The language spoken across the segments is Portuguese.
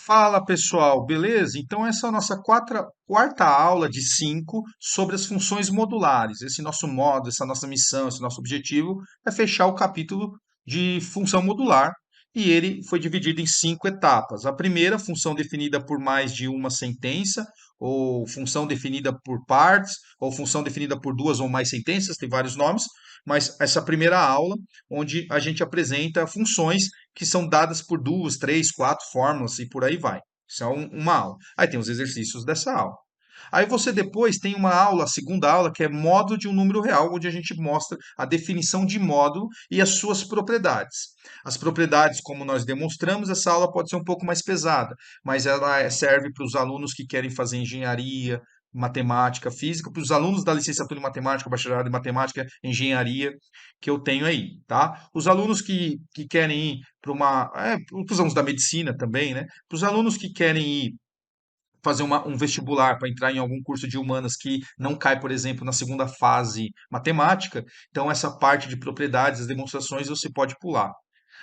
Fala pessoal, beleza? Então, essa é a nossa quarta aula de 5 sobre as funções modulares. Esse nosso modo, essa nossa missão, esse nosso objetivo é fechar o capítulo de função modular e ele foi dividido em 5 etapas. A primeira, função definida por mais de uma sentença, ou função definida por partes, ou função definida por duas ou mais sentenças, tem vários nomes, mas essa primeira aula, onde a gente apresenta funções que são dadas por duas, três, quatro fórmulas e por aí vai. Isso é uma aula. Aí tem os exercícios dessa aula. Aí você depois tem uma aula, a segunda aula, que é módulo de um número real, onde a gente mostra a definição de módulo e as suas propriedades. As propriedades, como nós demonstramos, essa aula pode ser um pouco mais pesada, mas ela serve para os alunos que querem fazer engenharia, matemática, física, para os alunos da licenciatura em matemática, bacharelado em matemática, engenharia, que eu tenho aí, tá? Os alunos que querem ir para para os alunos da medicina também, né? Para os alunos que querem ir fazer um vestibular para entrar em algum curso de humanas que não cai, por exemplo, na segunda fase matemática, então essa parte de propriedades, as demonstrações, você pode pular.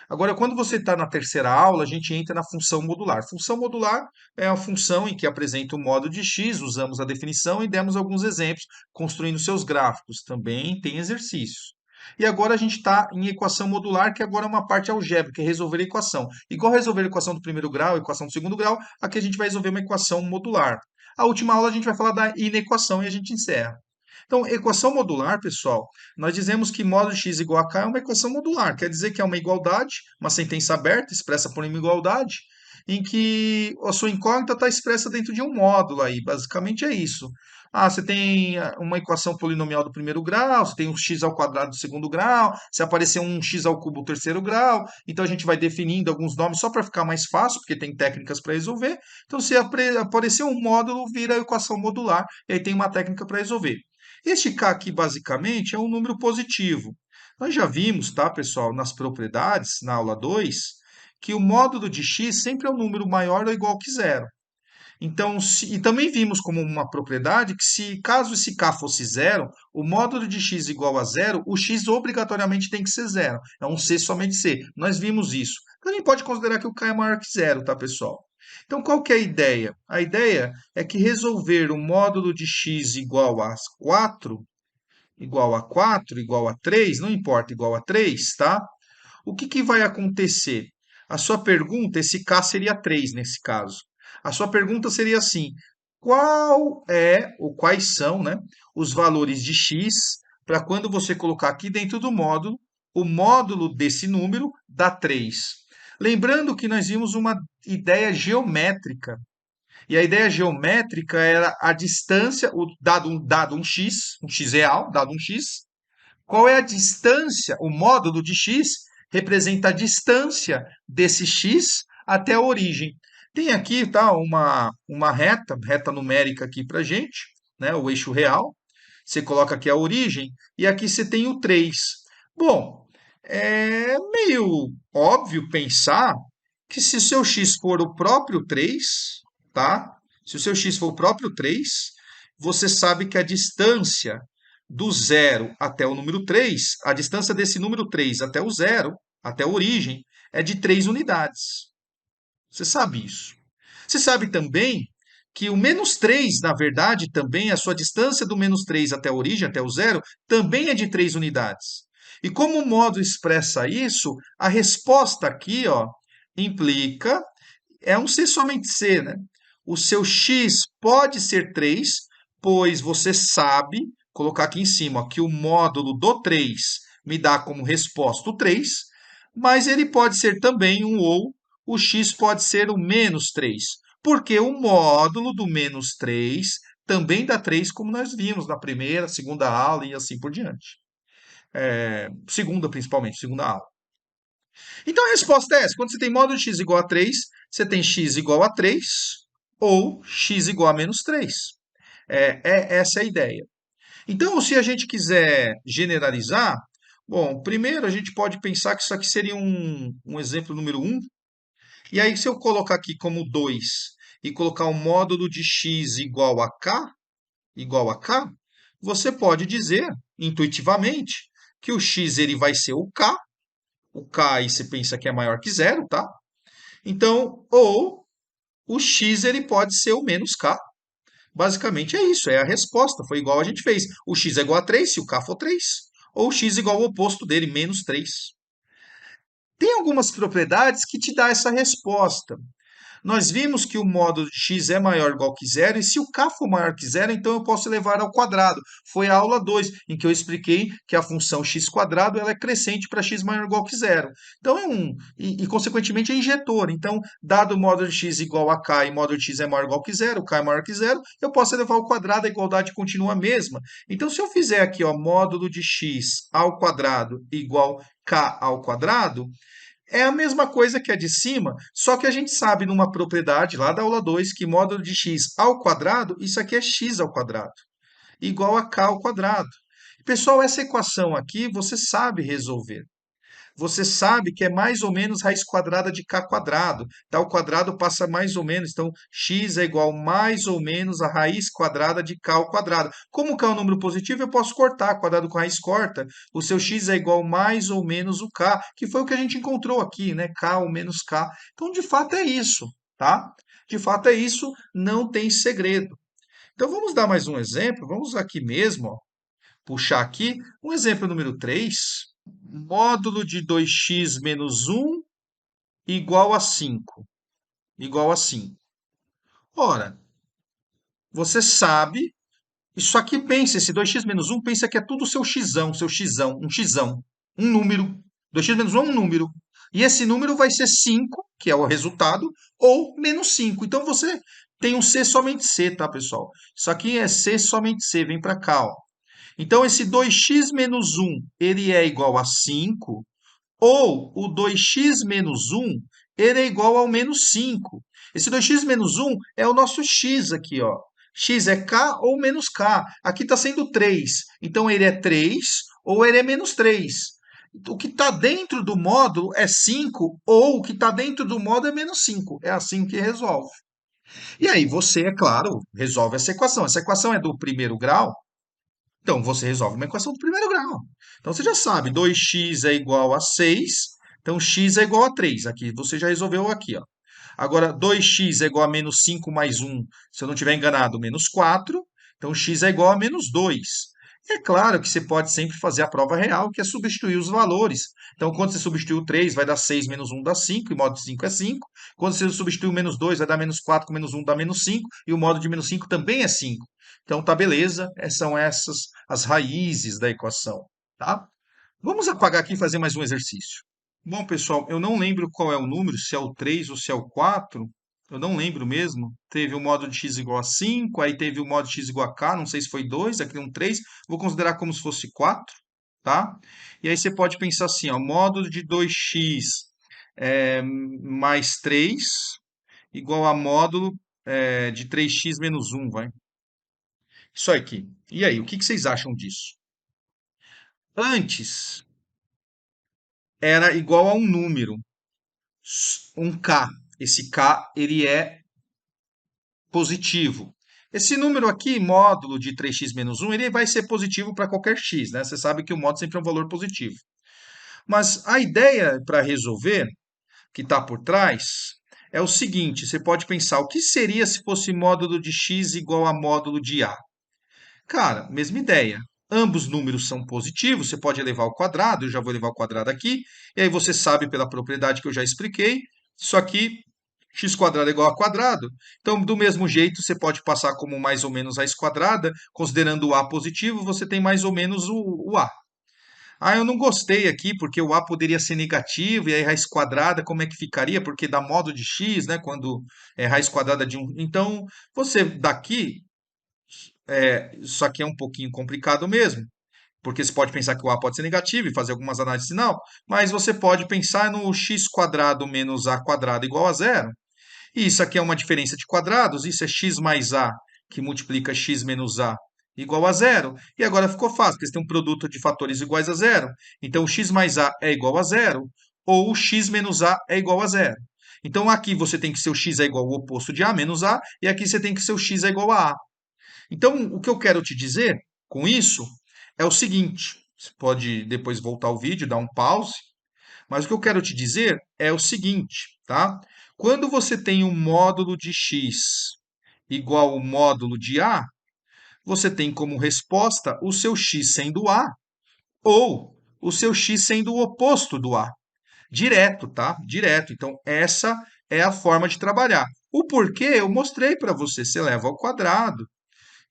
Agora, quando você está na terceira aula, a gente entra na função modular. Função modular é a função em que apresenta o modo de x, usamos a definição e demos alguns exemplos, construindo seus gráficos. Também tem exercícios. E agora a gente está em equação modular, que agora é uma parte algébrica, é resolver a equação. Igual resolver a equação do primeiro grau, a equação do segundo grau, aqui a gente vai resolver uma equação modular. A última aula a gente vai falar da inequação e a gente encerra. Então, equação modular, pessoal, nós dizemos que módulo x igual a k é uma equação modular, quer dizer que é uma igualdade, uma sentença aberta expressa por uma igualdade, em que a sua incógnita está expressa dentro de um módulo aí, basicamente é isso. Ah, você tem uma equação polinomial do primeiro grau, você tem um x ao quadrado do segundo grau, se aparecer um x ao cubo do terceiro grau, então a gente vai definindo alguns nomes só para ficar mais fácil, porque tem técnicas para resolver. Então, se aparecer um módulo, vira a equação modular, e aí tem uma técnica para resolver. Este K aqui, basicamente, é um número positivo. Nós já vimos, tá, pessoal, nas propriedades, na aula 2, que o módulo de x sempre é um número maior ou igual que zero. Então, e também vimos como uma propriedade que se caso esse k fosse zero, o módulo de x igual a zero, o x obrigatoriamente tem que ser zero. É um c somente c. Nós vimos isso. Então, a gente pode considerar que o k é maior que zero, tá, pessoal? Então, qual que é a ideia? A ideia é que resolver o módulo de x igual a 4, igual a 3, não importa, igual a 3, tá? O que vai acontecer? A sua pergunta, esse K seria 3 nesse caso. A sua pergunta seria assim: qual é, ou quais são, né, os valores de x para quando você colocar aqui dentro do módulo, o módulo desse número dá 3. Lembrando que nós vimos uma ideia geométrica e a ideia geométrica era a distância, dado um x real, dado um x, qual é a distância, o módulo de x representa a distância desse x até a origem. Tem aqui tá, uma reta numérica aqui para gente, né, o eixo real. Você coloca aqui a origem e aqui você tem o 3. Bom, é meio óbvio pensar que se o seu x for o próprio 3, tá? Se o seu x for o próprio 3, você sabe que a distância do zero até o número 3, a distância desse número 3 até o zero, até a origem, é de 3 unidades. Você sabe isso. Você sabe também que o menos 3, na verdade, também a sua distância do menos 3 até a origem, até o zero, também é de 3 unidades. E como o módulo expressa isso, a resposta aqui, ó, implica, é um C somente C, né? O seu x pode ser 3, pois você sabe, colocar aqui em cima, ó, que o módulo do 3 me dá como resposta o 3, mas ele pode ser também um ou, o x pode ser o menos 3, porque o módulo do menos 3 também dá 3, como nós vimos na primeira, segunda aula e assim por diante. Segunda, principalmente, segunda aula. Então a resposta é essa. Quando você tem módulo de x igual a 3, você tem x igual a 3 ou x igual a menos 3. Essa é a ideia. Então, se a gente quiser generalizar, bom, primeiro a gente pode pensar que isso aqui seria um exemplo número 1. E aí, se eu colocar aqui como 2 e colocar o módulo de x igual a k, você pode dizer, intuitivamente, que o x ele vai ser o k aí você pensa que é maior que zero, tá? Então, ou o x ele pode ser o menos k. Basicamente é isso, é a resposta. Foi igual a gente fez. O x é igual a 3 se o k for 3. Ou o x igual ao oposto dele, menos 3. Tem algumas propriedades que te dá essa resposta. Nós vimos que o módulo de x é maior ou igual que zero, e se o k for maior que zero, então eu posso levar ao quadrado. Foi a aula 2 em que eu expliquei que a função x quadrado ela é crescente para x maior ou igual que zero. Então consequentemente é injetor. Então, dado o módulo de x igual a k e o módulo de x é maior ou igual que zero, k é maior que zero, eu posso levar ao quadrado, a igualdade continua a mesma. Então, se eu fizer aqui, ó, módulo de x ao quadrado igual k ao quadrado, é a mesma coisa que a de cima, só que a gente sabe numa propriedade lá da aula 2 que módulo de x ao quadrado, isso aqui é x ao quadrado, igual a k ao quadrado. Pessoal, essa equação aqui você sabe resolver. Você sabe que é mais ou menos raiz quadrada de k quadrado. Tá? O quadrado passa mais ou menos, então x é igual mais ou menos a raiz quadrada de k ao quadrado. Como k é um número positivo, eu posso cortar, quadrado com raiz corta. O seu x é igual mais ou menos o k, que foi o que a gente encontrou aqui, né? K ou menos k. Então, de fato, é isso, tá? De fato, é isso, não tem segredo. Então, vamos dar mais um exemplo. Vamos aqui mesmo, ó, puxar aqui um exemplo número 3. Módulo de 2x menos 1 igual a 5. Igual a 5. Ora, você sabe, isso aqui pensa, esse 2x menos 1 pensa que é tudo seu xão, um número. 2x menos 1 é um número. E esse número vai ser 5, que é o resultado, ou menos 5. Então você tem um C somente C, tá, pessoal? Isso aqui é C somente C, vem para cá, ó. Então esse 2x menos 1, ele é igual a 5. Ou o 2x menos 1, ele é igual ao menos 5. Esse 2x menos 1 é o nosso x aqui, ó. X é k ou menos k. Aqui está sendo 3. Então, ele é 3 ou ele é menos 3. O que está dentro do módulo é 5 ou o que está dentro do módulo é menos 5. É assim que resolve. E aí, você, é claro, resolve essa equação. Essa equação é do primeiro grau, então, você resolve uma equação do primeiro grau. Então, você já sabe, 2x é igual a 6, então x é igual a 3. Aqui, você já resolveu aqui, ó. Agora, 2x é igual a menos 5 mais 1, se eu não estiver enganado, menos 4. Então, x é igual a menos 2. E é claro que você pode sempre fazer a prova real, que é substituir os valores. Então, quando você substitui o 3, vai dar 6 menos 1 dá 5, e o modo de 5 é 5. Quando você substitui o menos 2, vai dar menos 4 com menos 1 dá menos 5, e o modo de menos 5 também é 5. Então, tá beleza, são essas as raízes da equação, tá? Vamos apagar aqui e fazer mais um exercício. Bom, pessoal, eu não lembro qual é o número, se é o 3 ou se é o 4. Eu não lembro mesmo. Teve o modo de x igual a 5, aí teve o modo de x igual a k, não sei se foi 2, aqui um 3. Vou considerar como se fosse 4, tá? E aí você pode pensar assim, ó, módulo de 2x mais 3 igual a módulo de 3x menos 1, vai. Isso aqui. E aí, o que vocês acham disso? Antes era igual a um número, um k. Esse k ele é positivo. Esse número aqui, módulo de 3x menos 1, ele vai ser positivo para qualquer x, né? Você sabe que o módulo sempre é um valor positivo. Mas a ideia para resolver, que está por trás, é o seguinte: você pode pensar, o que seria se fosse módulo de x igual a módulo de a? Cara, mesma ideia. Ambos números são positivos, você pode elevar ao quadrado, eu já vou elevar ao quadrado aqui, e aí você sabe pela propriedade que eu já expliquei, isso aqui, x quadrado é igual a quadrado. Então, do mesmo jeito, você pode passar como mais ou menos raiz quadrada, considerando o a positivo, você tem mais ou menos o a. Ah, eu não gostei aqui, porque o a poderia ser negativo, e aí raiz quadrada, como é que ficaria? Porque dá modo de x, né, quando é raiz quadrada de um. Então, você daqui isso aqui é um pouquinho complicado mesmo, porque você pode pensar que o a pode ser negativo e fazer algumas análises de sinal, mas você pode pensar no x quadrado menos a quadrado igual a zero. E isso aqui é uma diferença de quadrados, isso é x mais a, que multiplica x menos a, igual a zero. E agora ficou fácil, porque você tem um produto de fatores iguais a zero. Então, o x mais a é igual a zero, ou o x menos a é igual a zero. Então, aqui você tem que ser o x é igual ao oposto de a menos a, e aqui você tem que ser o x é igual a a. Então, o que eu quero te dizer com isso é o seguinte: você pode depois voltar ao vídeo, dar um pause, mas o que eu quero te dizer é o seguinte, tá? Quando você tem um módulo de x igual ao módulo de a, você tem como resposta o seu x sendo a ou o seu x sendo o oposto do a. Direto, tá? Direto. Então, essa é a forma de trabalhar. O porquê eu mostrei para você. Você leva ao quadrado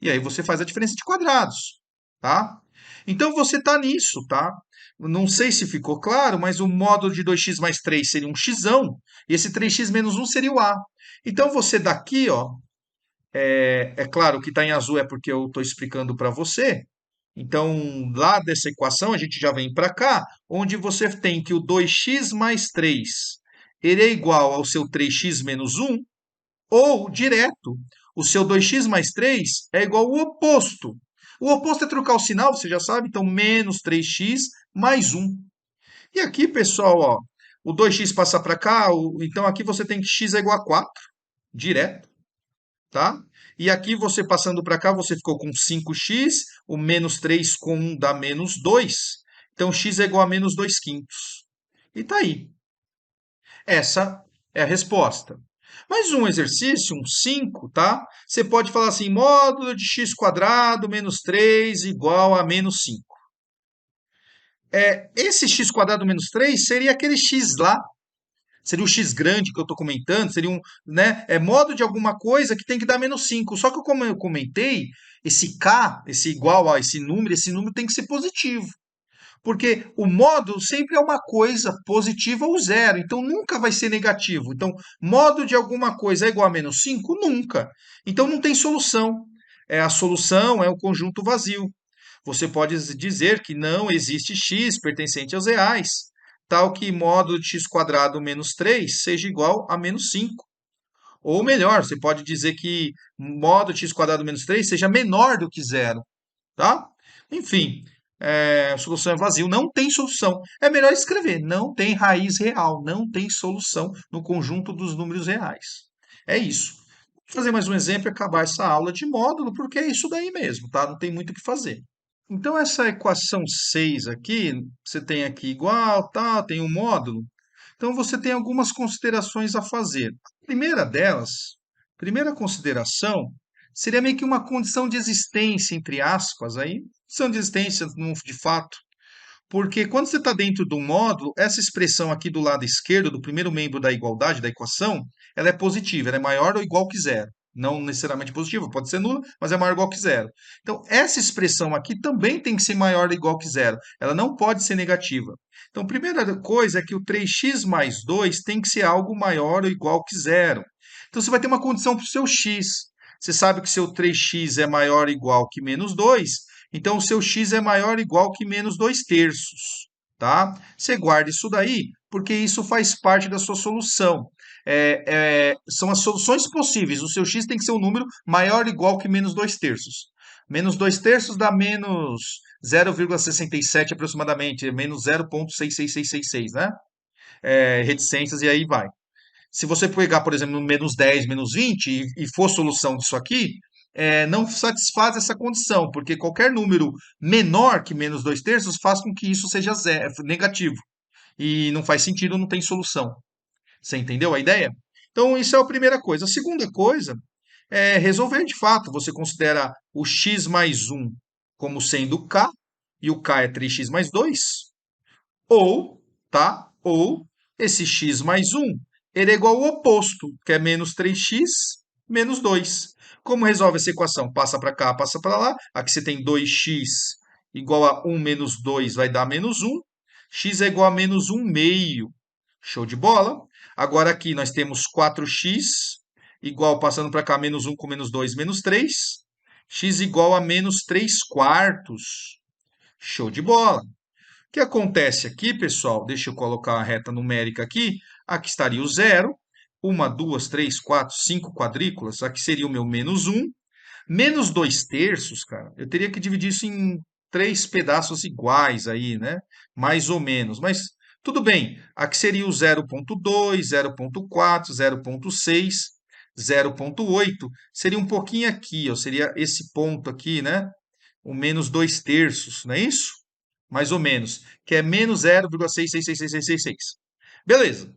e aí você faz a diferença de quadrados, tá? Então, você está nisso, tá? Não sei se ficou claro, mas o módulo de 2x mais 3 seria um x, e esse 3x menos 1 seria o a. Então, você daqui, ó, é claro que está em azul é porque eu estou explicando para você. Então, lá dessa equação, a gente já vem para cá, onde você tem que o 2x mais 3 ele é igual ao seu 3x menos 1, ou, direto, o seu 2x mais 3 é igual ao oposto. O oposto é trocar o sinal, você já sabe, então menos 3x mais 1. E aqui, pessoal, ó, o 2x passa para cá, então aqui você tem que x é igual a 4, direto, tá? E aqui você passando para cá, você ficou com 5x, o menos 3 com 1 dá menos 2. Então, x é igual a menos 2 quintos. E tá aí. Essa é a resposta. Mais um exercício, um 5, tá? Você pode falar assim, módulo de x quadrado menos 3 igual a menos 5. Esse x quadrado menos 3 seria aquele x lá, seria o x grande que eu estou comentando, seria um, né, modo de alguma coisa que tem que dar menos 5. Só que como eu comentei, esse k, esse igual a esse número tem que ser positivo. Porque o módulo sempre é uma coisa positiva ou zero, então nunca vai ser negativo. Então, módulo de alguma coisa é igual a menos 5? Nunca. Então não tem solução. A solução é o conjunto vazio. Você pode dizer que não existe x pertencente aos reais, tal que módulo de x quadrado menos 3 seja igual a menos 5. Ou melhor, você pode dizer que módulo de x quadrado menos 3 seja menor do que zero, tá? Enfim, a solução é vazio, não tem solução. É melhor escrever, não tem raiz real, não tem solução no conjunto dos números reais. É isso. Vou fazer mais um exemplo e acabar essa aula de módulo, porque é isso daí mesmo, tá? Não tem muito o que fazer. Então, essa equação 6 aqui, você tem aqui igual, tá, tem um módulo. Então, você tem algumas considerações a fazer. A primeira delas, primeira consideração, seria meio que uma condição de existência, entre aspas, aí, condição de existência de fato, porque quando você está dentro do módulo, essa expressão aqui do lado esquerdo, do primeiro membro da igualdade, da equação, ela é positiva, ela é maior ou igual que zero. Não necessariamente positiva, pode ser nula, mas é maior ou igual que zero. Então, essa expressão aqui também tem que ser maior ou igual que zero. Ela não pode ser negativa. Então, a primeira coisa é que o 3x mais 2 tem que ser algo maior ou igual que zero. Então, você vai ter uma condição para o seu x. Você sabe que seu 3x é maior ou igual que menos 2. Então, o seu x é maior ou igual que menos 2 terços, tá? Você guarda isso daí, porque isso faz parte da sua solução. São as soluções possíveis. O seu x tem que ser um número maior ou igual que menos 2 terços. Menos 2 terços dá menos 0,67 aproximadamente, menos 0,66666, né? Reticências e aí vai. Se você pegar, por exemplo, no menos 10, menos 20 e for solução disso aqui, não satisfaz essa condição, porque qualquer número menor que menos 2 terços faz com que isso seja negativo. E não faz sentido, não tem solução. Você entendeu a ideia? Então, isso é a primeira coisa. A segunda coisa é resolver de fato. Você considera o x mais 1 como sendo k, e o k é 3x mais 2, ou, tá? Ou esse x mais 1 ele é igual ao oposto, que é menos 3x menos 2. Como resolve essa equação? Passa para cá, passa para lá. Aqui você tem 2x igual a 1 menos 2 vai dar menos 1. X é igual a menos 1 meio. Show de bola. Agora aqui nós temos 4x igual, passando para cá, menos 1 com menos 2, menos 3. X igual a menos 3 quartos. Show de bola. O que acontece aqui, pessoal? Deixa eu colocar a reta numérica aqui. Aqui estaria o zero. Uma, duas, três, quatro, cinco quadrículas. Aqui seria o meu menos um. Menos 2 terços, cara. Eu teria que dividir isso em três pedaços iguais aí, né? Mais ou menos. Mas tudo bem. Aqui seria o 0,2, 0,4, 0,6, 0,8. Seria um pouquinho aqui, ó. Seria esse ponto aqui, né? O menos 2 terços, não é isso? Mais ou menos. Que é menos 0,6666666. Beleza.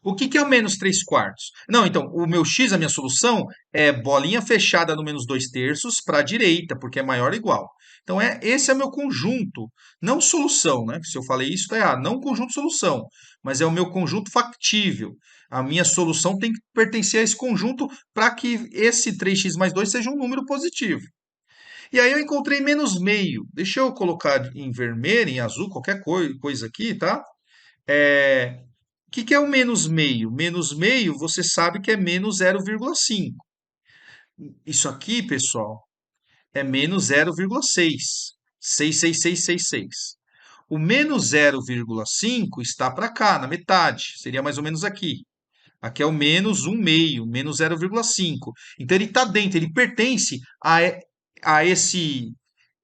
O que que é o menos 3 quartos? Não, então, o meu x, a minha solução, é bolinha fechada no menos 2 terços para a direita, porque é maior ou igual. Então, esse é meu conjunto, não solução, né? Se eu falei isso, está errado. Não conjunto solução, mas é o meu conjunto factível. A minha solução tem que pertencer a esse conjunto para que esse 3x mais 2 seja um número positivo. E aí eu encontrei menos meio. Deixa eu colocar em vermelho, em azul, qualquer coisa aqui, tá? É, o que que é o menos meio? Menos meio, você sabe que é menos 0,5. Isso aqui, pessoal, é menos 0,6. 66666. O menos 0,5 está para cá, na metade. Seria mais ou menos aqui. Aqui é o menos 1 meio, menos 0,5. Então ele está dentro, ele pertence a esse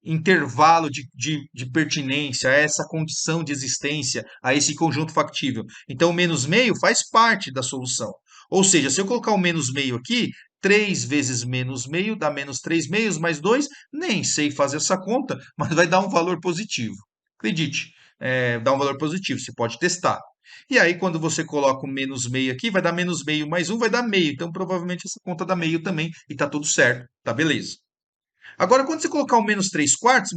intervalo de pertinência, a essa condição de existência, a esse conjunto factível. Então, o menos meio faz parte da solução. Ou seja, se eu colocar o menos meio aqui, 3 vezes menos meio dá menos 3 meios mais 2. Nem sei fazer essa conta, mas vai dar um valor positivo. Acredite, dá um valor positivo, você pode testar. E aí, quando você coloca o menos meio aqui, vai dar menos meio mais um, vai dar meio. Então, provavelmente, essa conta dá meio também e tá tudo certo, tá beleza. Agora, quando você colocar o menos 3 quartos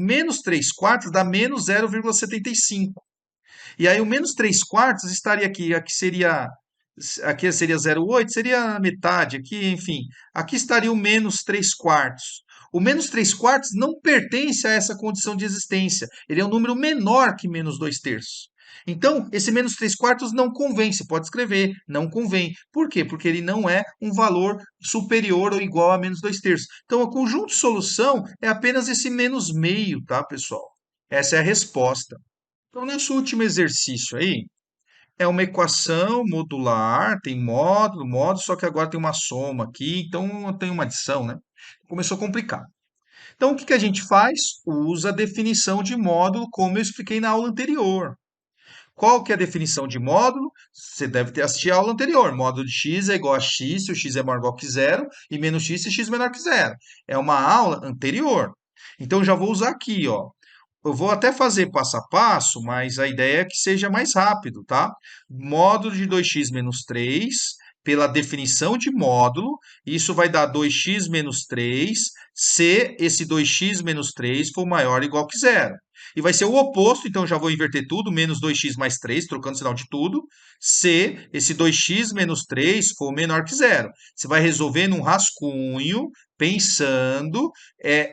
dá menos 0,75. E aí o menos 3 quartos estaria aqui, aqui seria 0,8, seria a metade aqui, enfim. Aqui estaria o menos 3 quartos. O menos 3 quartos não pertence a essa condição de existência. Ele é um número menor que menos 2 terços. Então, esse menos 3 quartos não convém. Você pode escrever, não convém. Por quê? Porque ele não é um valor superior ou igual a menos 2 terços. Então, o conjunto de solução é apenas esse menos meio, tá, pessoal? Essa é a resposta. Então, nesse último exercício aí, é uma equação modular, tem módulo, módulo, só que agora tem uma soma aqui, então tem uma adição, né? Começou a complicar. Então, o que que a gente faz? Usa a definição de módulo, como eu expliquei na aula anterior. Qual que é a definição de módulo? Você deve ter assistido a aula anterior. Módulo de x é igual a x se o x é maior ou igual que zero, e menos x se x é menor que zero. É uma aula anterior. Então, já vou usar aqui, ó. Eu vou até fazer passo a passo, mas a ideia é que seja mais rápido, tá? Módulo de 2x menos 3, pela definição de módulo, isso vai dar 2x menos 3, se esse 2x menos 3 for maior ou igual que zero. E vai ser o oposto, então já vou inverter tudo, menos 2x mais 3, trocando o sinal de tudo, se esse 2x menos 3 for menor que zero. Você vai resolver num rascunho, pensando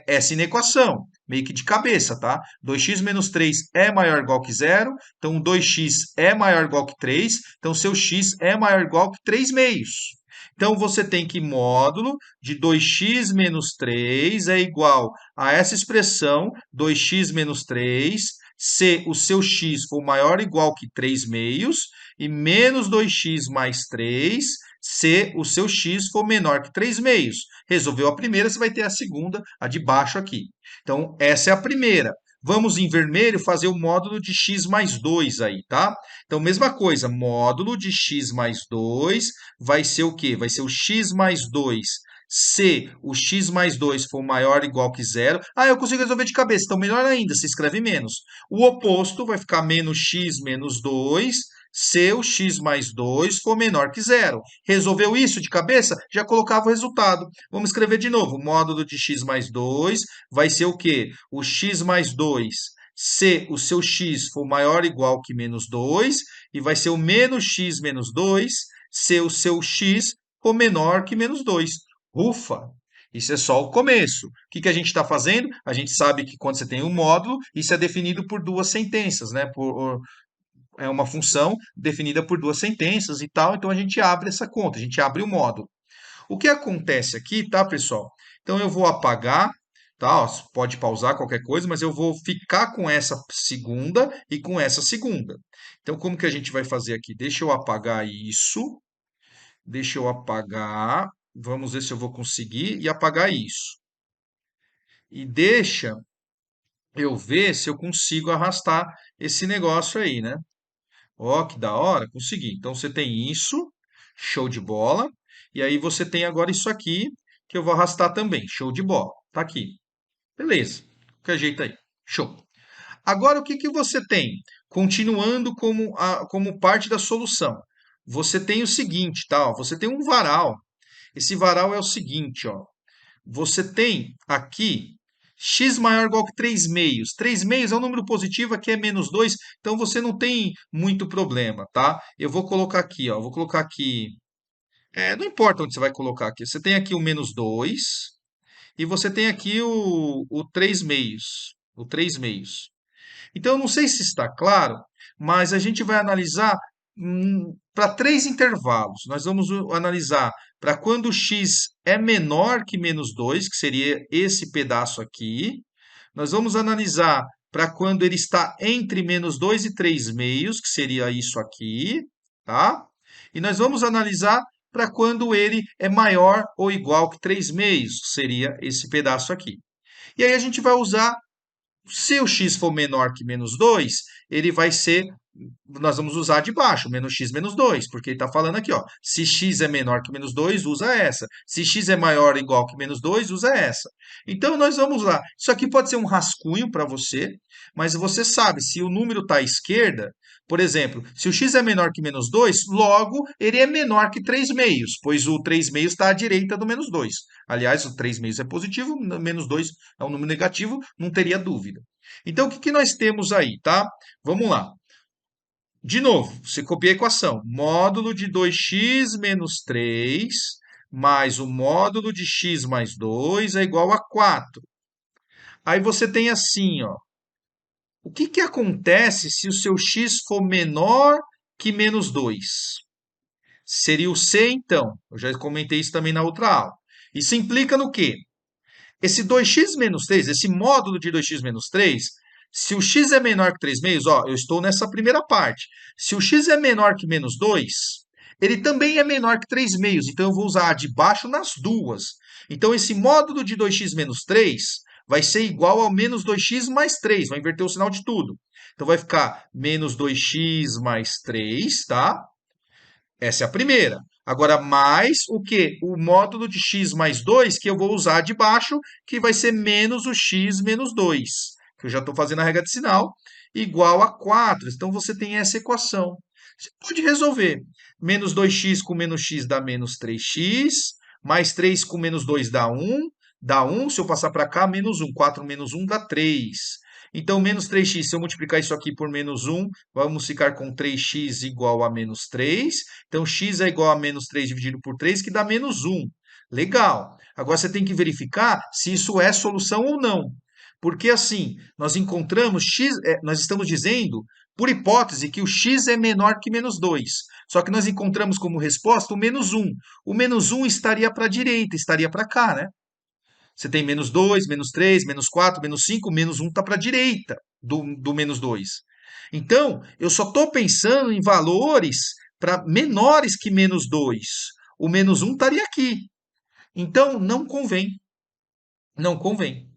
essa inequação, meio que de cabeça, tá? 2x menos 3 é maior ou igual que zero, então 2x é maior ou igual que 3, então seu x é maior ou igual que 3 meios. Então você tem que módulo de 2x menos 3 é igual a essa expressão 2x menos 3, se o seu x for maior ou igual que 3 meios, e menos 2x mais 3, se o seu x for menor que 3 meios. Resolveu a primeira, você vai ter a segunda, a de baixo aqui. Então, essa é a primeira. Vamos em vermelho fazer o módulo de x mais 2 aí, tá? Então, mesma coisa, módulo de x mais 2 vai ser o quê? Vai ser o x mais 2. Se o x mais 2 for maior ou igual que zero, eu consigo resolver de cabeça, então melhor ainda, se escreve menos. O oposto vai ficar menos x menos 2, se o x mais 2 for menor que zero. Resolveu isso de cabeça? Já colocava o resultado. Vamos escrever de novo. O módulo de x mais 2 vai ser o quê? O x mais 2, se o seu x for maior ou igual que menos 2, e vai ser o menos x menos 2, se o seu x for menor que menos 2. Ufa! Isso é só o começo. O que que a gente está fazendo? A gente sabe que quando você tem um módulo, isso é definido por duas sentenças, né? É uma função definida por duas sentenças e tal, então a gente abre essa conta, a gente abre o módulo. O que acontece aqui, tá, pessoal? Então eu vou apagar, tá? Ó, pode pausar qualquer coisa, mas eu vou ficar com essa segunda e com essa segunda. Então, como que a gente vai fazer aqui? Deixa eu apagar isso. Deixa eu apagar. Vamos ver se eu vou conseguir e apagar isso. E deixa eu ver se eu consigo arrastar esse negócio aí, né? Ó, que da hora, consegui. Então você tem isso, show de bola. E aí você tem agora isso aqui, que eu vou arrastar também, show de bola. Tá aqui. Beleza. Que ajeita aí. Show. Agora o que que você tem? Continuando como parte da solução. você tem o seguinte, tá? Ó, você tem um varal. Esse varal é o seguinte, ó. Você tem aqui x maior ou igual que 3 meios. 3 meios é um número positivo, aqui é menos 2, então você não tem muito problema, tá? Eu vou colocar aqui, ó. Vou colocar aqui. Não importa onde você vai colocar aqui. Você tem aqui o menos 2 e você tem aqui o 3 meios. O 3 meios. Então, eu não sei se está claro, mas a gente vai analisar para três intervalos. Nós vamos analisar para quando x é menor que menos 2, que seria esse pedaço aqui. Nós vamos analisar para quando ele está entre menos 2 e 3 meios, que seria isso aqui, tá? E nós vamos analisar para quando ele é maior ou igual que 3 meios, seria esse pedaço aqui. E aí a gente vai usar se o x for menor que menos 2, ele vai ser. Nós vamos usar de baixo, menos x menos 2, porque ele está falando aqui, ó. Se x é menor que menos 2, usa essa. Se x é maior ou igual que menos 2, usa essa. Então, nós vamos lá. Isso aqui pode ser um rascunho para você, mas você sabe, se o número está à esquerda, por exemplo, se o x é menor que menos 2, logo ele é menor que 3 meios, pois o 3 meios está à direita do menos 2. Aliás, o 3 meios é positivo, menos 2 é um número negativo, não teria dúvida. Então, o que nós temos aí, tá? Vamos lá. De novo, você copia a equação. Módulo de 2x menos 3 mais o módulo de x mais 2 é igual a 4. Aí você tem assim, ó. O que acontece se o seu x for menor que menos 2? Seria o c, então. Eu já comentei isso também na outra aula. Isso implica no quê? Esse 2x menos 3, esse módulo de 2x menos 3, se o x é menor que 3 meios, ó, eu estou nessa primeira parte. Se o x é menor que menos 2, ele também é menor que 3 meios. Então, eu vou usar a de baixo nas duas. Então, esse módulo de 2x menos 3 vai ser igual ao menos 2x mais 3. Vai inverter o sinal de tudo. Então, vai ficar menos 2x mais 3, tá? Essa é a primeira. Agora, mais o que? O módulo de x mais 2, que eu vou usar de baixo, que vai ser menos o x menos 2, que eu já estou fazendo a regra de sinal, igual a 4. Então, você tem essa equação. Você pode resolver. Menos 2x com menos x dá menos 3x, mais 3 com menos 2 dá 1, dá 1. Se eu passar para cá, menos 1. 4 menos 1 dá 3. Então, menos 3x, se eu multiplicar isso aqui por menos 1, vamos ficar com 3x igual a menos 3. Então, x é igual a menos 3 dividido por 3, que dá menos 1. Legal. Agora, você tem que verificar se isso é solução ou não. Porque, assim, nós encontramos x, nós estamos dizendo, por hipótese, que o x é menor que menos 2. Só que nós encontramos como resposta o menos 1. O menos 1 estaria para a direita, estaria para cá, né? Você tem menos 2, menos 3, menos 4, menos 5, menos 1 está para a direita do menos 2. Então, eu só estou pensando em valores para menores que menos 2. O menos 1 estaria aqui. Então, não convém. Não convém.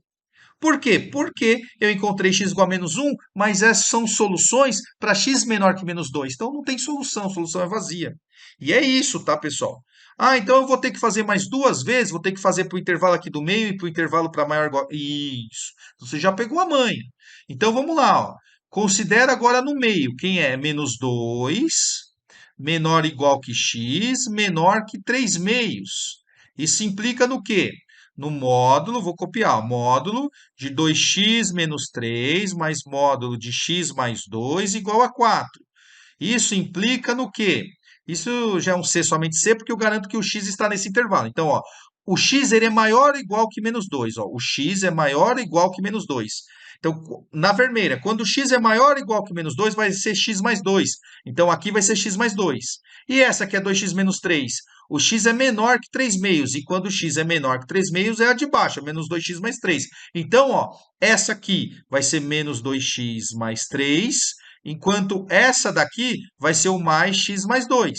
Por quê? Porque eu encontrei x igual a menos 1, mas essas são soluções para x menor que menos 2. Então não tem solução, a solução é vazia. E é isso, tá, pessoal? Ah, então eu vou ter que fazer mais duas vezes, vou ter que fazer para o intervalo aqui do meio e para o intervalo para maior igual. Isso. Você já pegou a manha. Então vamos lá, ó. Considera agora no meio. Quem é? Menos 2, menor ou igual que x, menor que 3 meios. Isso implica no quê? No módulo, vou copiar, módulo de 2x menos 3 mais módulo de x mais 2 igual a 4. Isso implica no quê? Isso já é um C, somente C, porque eu garanto que o x está nesse intervalo. Então, ó, o x ele é maior ou igual que menos 2. Ó, o x é maior ou igual que menos 2. Então, na vermelha, quando o x é maior ou igual que menos 2, vai ser x mais 2. Então, aqui vai ser x mais 2. E essa aqui é 2x menos 3. O x é menor que 3 meios. E quando o x é menor que 3 meios, é a de baixo, é menos 2x mais 3. Então, ó, essa aqui vai ser menos 2x mais 3, enquanto essa daqui vai ser o mais x mais 2,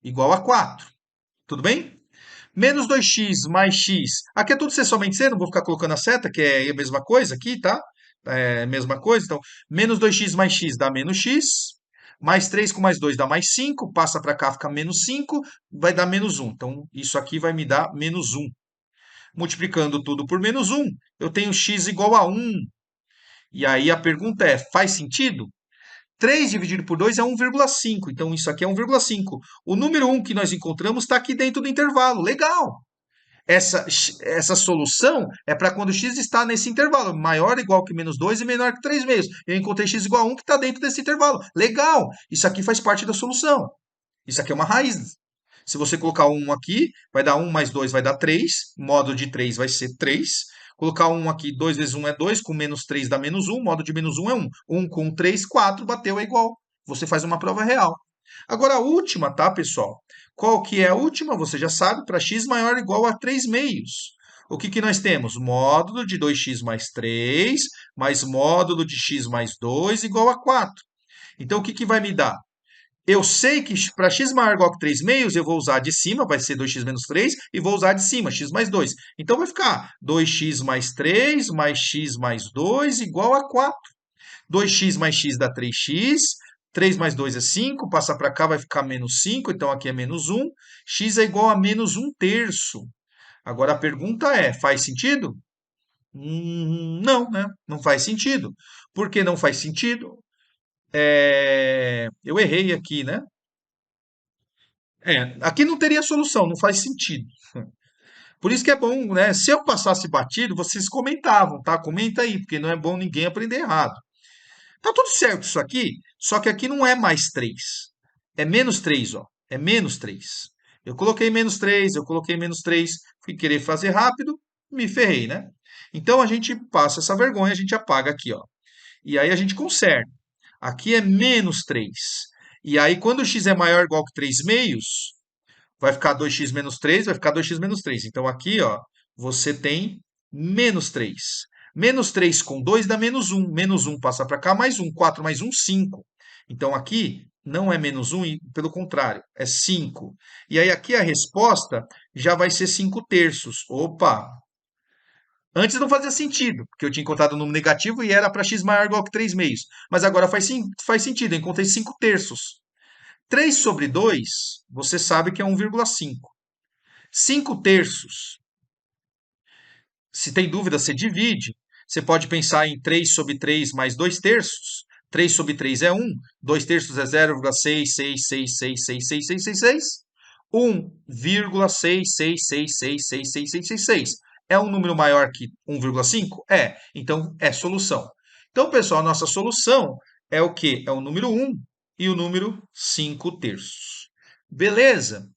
igual a 4. Tudo bem? Menos 2x mais x. Aqui é tudo C somente C, não vou ficar colocando a seta, que é a mesma coisa aqui, tá? É a mesma coisa. Então, menos 2x mais x dá menos x. Mais 3 com mais 2 dá mais 5. Passa para cá, fica menos 5. Vai dar menos 1. Então, isso aqui vai me dar menos 1. Multiplicando tudo por menos 1, eu tenho x igual a 1. E aí a pergunta é, faz sentido? 3 dividido por 2 é 1,5. Então, isso aqui é 1,5. O número 1 que nós encontramos está aqui dentro do intervalo. Legal! Essa solução é para quando x está nesse intervalo, maior ou igual que menos 2 e menor que 3 meios. Eu encontrei x igual a 1 que está dentro desse intervalo. Legal! Isso aqui faz parte da solução. Isso aqui é uma raiz. Se você colocar um aqui, vai dar 1 mais 2 vai dar 3. Módulo de 3 vai ser 3. Colocar um aqui, 2 vezes 1 é 2, com menos 3 dá menos 1. Módulo de menos 1 é 1. 1 com 3, 4, bateu, é igual. Você faz uma prova real. Agora a última, tá, pessoal? Qual que é a última? Você já sabe, para x maior ou igual a 3 meios. O que que nós temos? Módulo de 2x mais 3, mais módulo de x mais 2 igual a 4. Então, o que que vai me dar? Eu sei que para x maior ou igual a 3 meios, eu vou usar de cima, vai ser 2x menos 3, e vou usar de cima, x mais 2. Então, vai ficar 2x mais 3 mais x mais 2 igual a 4. 2x mais x dá 3x. 3 mais 2 é 5. Passar para cá vai ficar menos 5. Então aqui é menos 1. X é igual a menos 1 terço. Agora a pergunta é: faz sentido? Não, né? Não faz sentido. Por que não faz sentido? Eu errei aqui, né? Aqui não teria solução, não faz sentido. Por isso que é bom, né? Se eu passasse batido, vocês comentavam, tá? Comenta aí, porque não é bom ninguém aprender errado. Tá tudo certo isso aqui, só que aqui não é mais 3. É menos 3, ó. É menos 3. Eu coloquei menos 3, eu coloquei menos 3. Fui querer fazer rápido, me ferrei, né? Então a gente passa essa vergonha, a gente apaga aqui, ó. E aí a gente conserta. Aqui é menos 3. E aí quando o x é maior ou igual que 3 meios, vai ficar 2x menos 3, vai ficar 2x menos 3. Então aqui, ó, você tem menos 3. Menos 3 com 2 dá menos 1. Menos 1 passa para cá, mais 1. 4 mais 1, 5. Então aqui não é menos 1, pelo contrário, é 5. E aí aqui a resposta já vai ser 5 terços. Opa! Antes não fazia sentido, porque eu tinha encontrado o número negativo e era para x maior ou igual que 3 meios. Mas agora faz sentido, eu encontrei 5 terços. 3 sobre 2, você sabe que é 1,5. 5 terços, se tem dúvida, você divide. Você pode pensar em 3 sobre 3 mais 2 terços. 3 sobre 3 é 1. 2 terços é 0,666666666. 1,666666666. É um número maior que 1,5? É. Então, é solução. Então, pessoal, a nossa solução é o quê? É o número 1 e o número 5 terços. Beleza?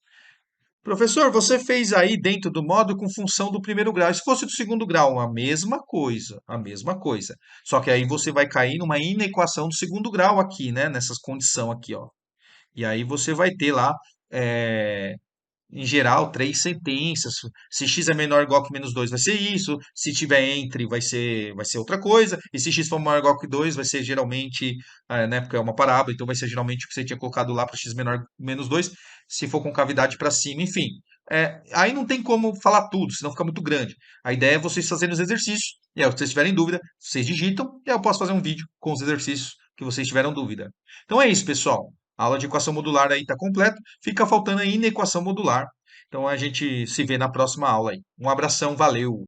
Professor, você fez aí dentro do módulo com função do primeiro grau. E se fosse do segundo grau, a mesma coisa, a mesma coisa. Só que aí você vai cair numa inequação do segundo grau aqui, né? Nessas condição aqui, ó. E aí você vai ter lá, eh, em geral, três sentenças. Se x é menor ou igual que menos 2, vai ser isso. Se tiver entre, vai ser outra coisa. E se x for maior ou igual que 2, vai ser geralmente, né, porque é uma parábola, então vai ser geralmente o que você tinha colocado lá para x menor que menos 2, se for com cavidade para cima, enfim. Aí não tem como falar tudo, senão fica muito grande. A ideia é vocês fazerem os exercícios. E aí, se vocês tiverem dúvida, vocês digitam, e aí eu posso fazer um vídeo com os exercícios que vocês tiveram dúvida. Então é isso, pessoal. A aula de equação modular aí está completa. Fica faltando a inequação modular. Então a gente se vê na próxima aula aí. Um abração, valeu!